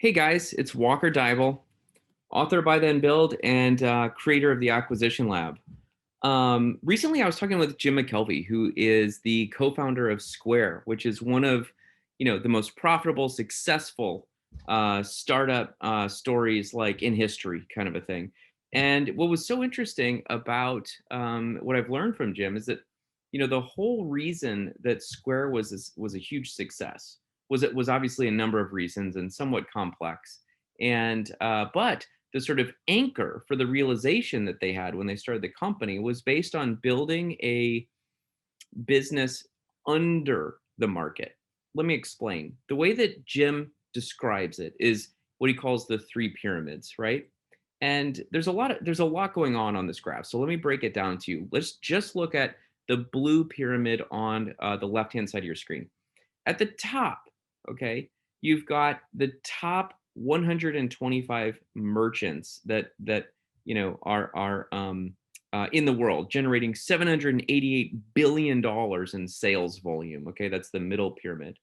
Hey guys, it's Walker Deibel, author by Then Build and creator of the Acquisition Lab. Recently, I was talking with Jim McKelvey, who is the co-founder of Square, which is one of the most profitable, successful startup stories like in history, kind of a thing. And what was so interesting about what I've learned from Jim is that the whole reason that Square was a huge success was obviously a number of reasons and somewhat complex. And but the sort of anchor for the realization that they had when they started the company was based on building a business under the market. Let me explain. The way that Jim describes it is what he calls the three pyramids, right? And there's a lot going on this graph. So let me break it down to you. Let's just look at the blue pyramid on the left-hand side of your screen. At the top, okay, you've got the top 125 merchants that are in the world, generating $788 billion in sales volume. Okay, that's the middle pyramid.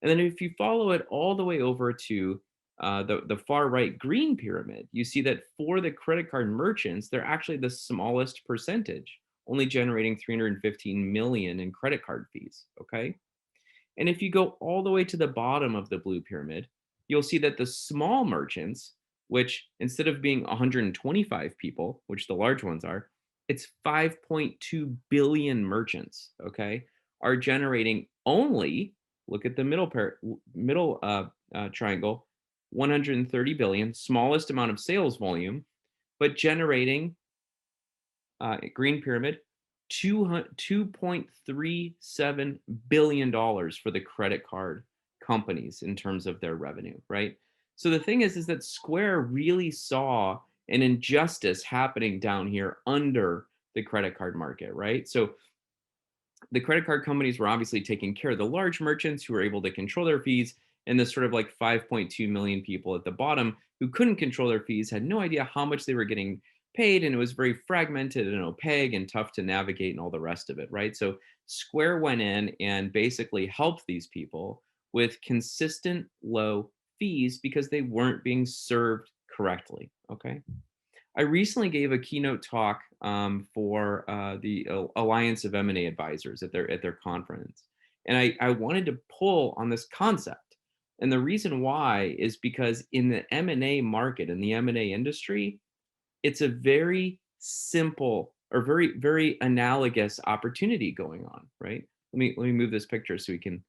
And then if you follow it all the way over to the far right green pyramid, you see that for the credit card merchants, they're actually the smallest percentage, only generating 315 million in credit card fees. Okay. And if you go all the way to the bottom of the blue pyramid, you'll see that the small merchants, which instead of being 125 people, which the large ones are, it's 5.2 billion merchants, okay, are generating only, look at the middle triangle, 130 billion, smallest amount of sales volume, but generating green pyramid, $2.37 billion for the credit card companies in terms of their revenue, right? So the thing is that Square really saw an injustice happening down here under the credit card market, right? So the credit card companies were obviously taking care of the large merchants who were able to control their fees, and this sort of like 5.2 million people at the bottom who couldn't control their fees, had no idea how much they were getting paid, and it was very fragmented and opaque and tough to navigate and all the rest of it, right? So Square went in and basically helped these people with consistent low fees because they weren't being served correctly, okay? I recently gave a keynote talk for the Alliance of M&A Advisors at their conference, and I wanted to pull on this concept. And the reason why is because in the M&A market, in the M&A industry, it's a very simple or very analogous opportunity going on, right? Let me move this picture so we can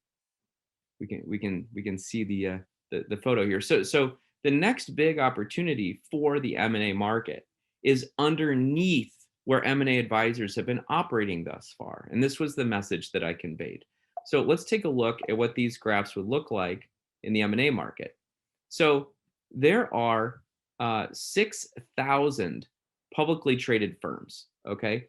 see the photo here. So the next big opportunity for the M&A market is underneath where M&A advisors have been operating thus far. And this was the message that I conveyed. So let's take a look at what these graphs would look like in the M&A market. So there are 6,000 publicly traded firms, okay?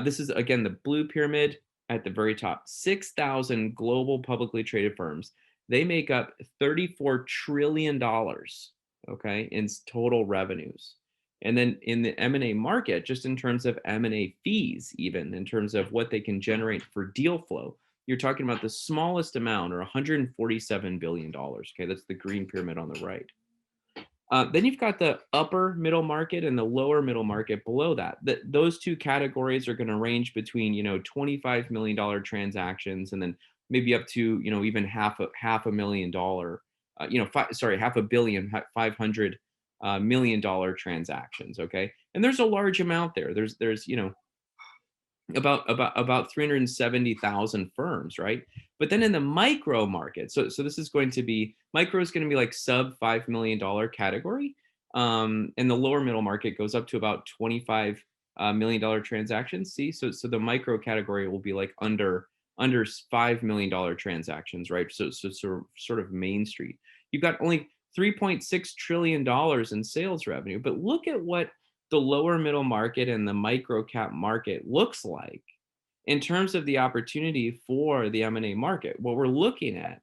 This is, again, the blue pyramid at the very top. 6,000 global publicly traded firms. They make up $34 trillion, okay, in total revenues. And then in the M&A market, just in terms of M&A fees, even in terms of what they can generate for deal flow, you're talking about the smallest amount, or $147 billion. Okay, that's the green pyramid on the right. Then you've got the upper middle market and the lower middle market below that. Those two categories are going to range between $25 million transactions, and then maybe up to even half a million dollar, half a billion, $500 million transactions. Okay, and there's a large amount there. There's about 370,000 firms, right? But then in the micro market, so this is going to be, micro is going to be like sub $5 million category, and the lower middle market goes up to about $25 million transactions. See, so the micro category will be like under $5 million transactions, right? So sort of Main Street. You've got only $3.6 trillion in sales revenue, but look at what the lower middle market and the micro cap market looks like in terms of the opportunity for the M&A market. What we're looking at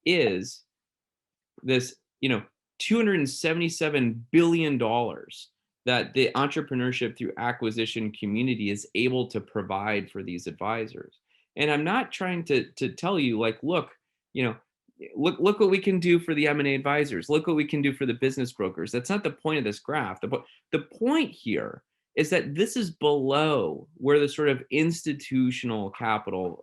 is this, $277 billion that the entrepreneurship through acquisition community is able to provide for these advisors. And I'm not trying to tell you like, look, look what we can do for the M&A advisors. Look what we can do for the business brokers. That's not the point of this graph. The point here is that this is below where the sort of institutional capital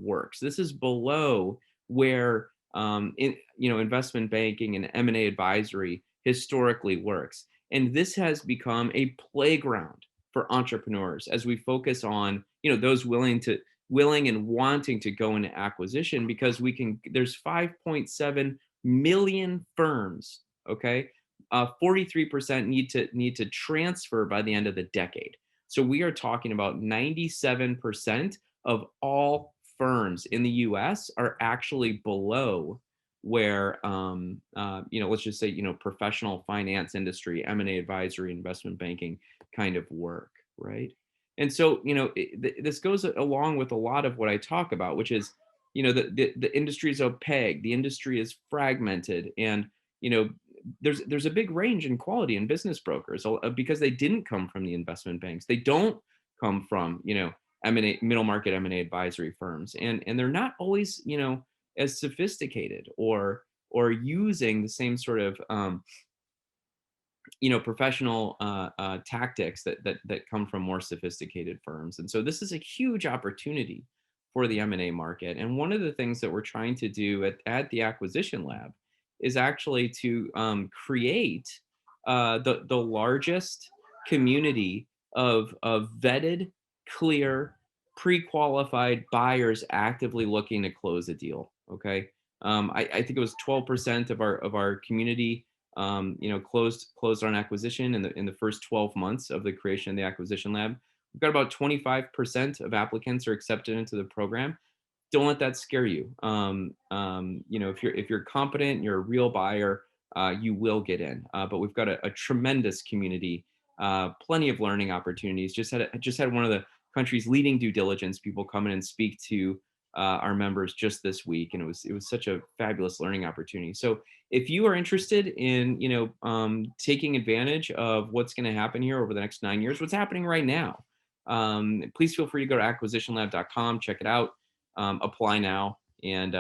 works. This is below where investment banking and M&A advisory historically works. And this has become a playground for entrepreneurs as we focus on those willing and wanting to go into acquisition, because there's 5.7 million firms. Okay. 43% need to transfer by the end of the decade. So we are talking about 97% of all firms in the US are actually below where let's just say professional finance industry, M&A advisory, investment banking kind of work, right? And so this goes along with a lot of what I talk about, which is the industry is opaque, the industry is fragmented, and there's a big range in quality in business brokers because they didn't come from the investment banks. They don't come from M&A, middle market M&A advisory firms, and they're not always as sophisticated or using the same sort of professional tactics that come from more sophisticated firms. And so this is a huge opportunity for the M&A market. And one of the things that we're trying to do at the Acquisition Lab is actually to create the largest community of vetted, clear, pre-qualified buyers actively looking to close a deal. Okay, I think it was 12% of our community closed on acquisition in the first 12 months of the creation of the Acquisition Lab. We've got about 25% of applicants are accepted into the program. Don't let that scare you. If you're competent, you're a real buyer, you will get in. But we've got a tremendous community, plenty of learning opportunities. Just had one of the country's leading due diligence people come in and speak to our members just this week, and it was such a fabulous learning opportunity. So if you are interested in taking advantage of what's going to happen here over the next 9 years, what's happening right now, please feel free to go to acquisitionlab.com, check it out, apply now, and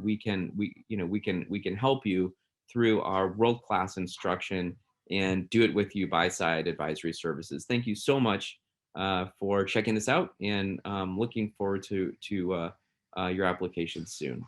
we can help you through our world-class instruction and do it with you buy-side advisory services. Thank you so much for checking this out, and looking forward to your application soon.